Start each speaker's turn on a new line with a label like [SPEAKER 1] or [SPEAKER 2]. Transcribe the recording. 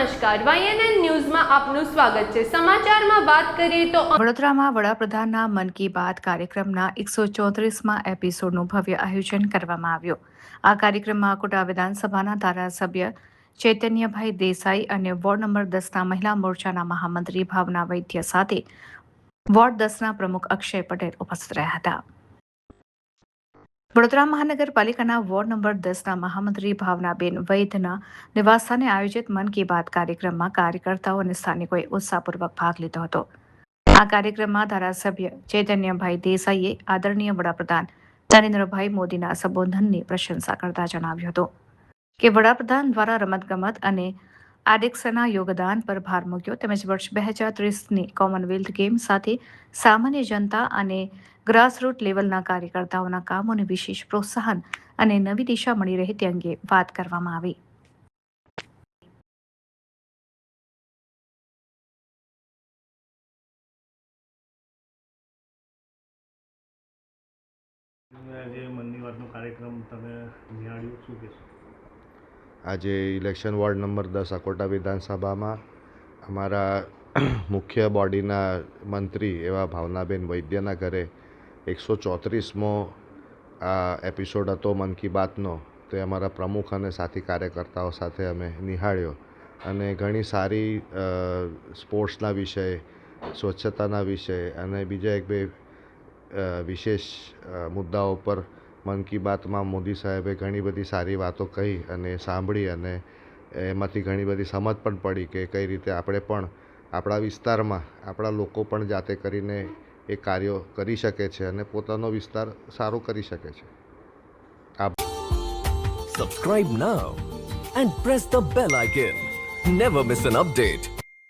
[SPEAKER 1] નમસ્કાર, YNN ન્યૂઝમાં આપનું સ્વાગત છે। સમાચારમાં વાત કરીએ તો
[SPEAKER 2] વડોદરામાં વડાપ્રધાનના મન કી બાત કાર્યક્રમના 134મા એપિસોડનું ભવ્ય આયોજન કરવામાં આવ્યું। આ કાર્યક્રમમાં કોટા વિધાનસભાના ધારાસભ્ય ચૈતન્યભાઈ દેસાઈ અને વોર્ડ નંબર 10ના મહિલા મોરચાના મહામંત્રી ભાવના વૈદ્ય સાથે વોર્ડ 10ના પ્રમુખ અક્ષય પટેલ ઉપસ્થિત રહ્યા હતા। વડોદરા મહાનગરપાલિકાના વોર્ડ નંબર 10ના મહામંત્રી ભાવનાબેન વૈદ્યના નિવાસસ્થાને આયોજિત મન કી બાત કાર્યક્રમમાં કાર્યકર્તાઓ અને સ્થાનિકોએ ઉત્સાહપૂર્વક ભાગ લીધો હતો। આ કાર્યક્રમમાં ધારાસભ્ય ચૈતન્યભાઈ દેસાઈએ આદરણીય વડાપ્રધાન નરેન્દ્રભાઈ મોદીના સંબોધનની પ્રશંસા કરતા જણાવ્યું હતું કે વડાપ્રધાન દ્વારા રમતગમત અને એથ્લેટિક્સના યોગદાન પર ભાર મૂક્યો તેમજ વર્ષ 2030ની કોમનવેલ્થ ગેમ્સ સાથે સામાન્ય જનતા અને ગ્રાસરૂટ લેવલના કાર્યકર્તાઓના કામોને વિશેષ પ્રોત્સાહન અને નવી દિશા મળી રહે તે અંગે વાત કરવામાં આવી।
[SPEAKER 3] આજે ઇલેક્શન વોર્ડ નંબર 10 અકોટા વિધાનસભામાં અમારા મુખ્ય બોડીના મંત્રી એવા ભાવનાબેન વૈદ્યના ઘરે 134મો આ એપિસોડ હતો મન કી બાતનો। તે અમારા પ્રમુખ અને સાથી કાર્યકર્તાઓ સાથે અમે નિહાળ્યો અને ઘણી સારી સ્પોર્ટ્સના વિષય, સ્વચ્છતાના વિષય અને બીજા એક બે વિશેષ મુદ્દાઓ પર મન કી બાતમાં મોદી સાહેબે ઘણી બધી સારી વાતો કહી અને સાંભળી અને એમાંથી ઘણી બધી સમજ પણ પડી કે કઈ રીતે આપણે પણ આપણા વિસ્તારમાં આપણા લોકો પણ જાતે કરીને એ કાર્યો કરી શકે છે અને પોતાનો વિસ્તાર સારો કરી શકે છે।
[SPEAKER 4] Subscribe now and press the bell icon. Never miss an update.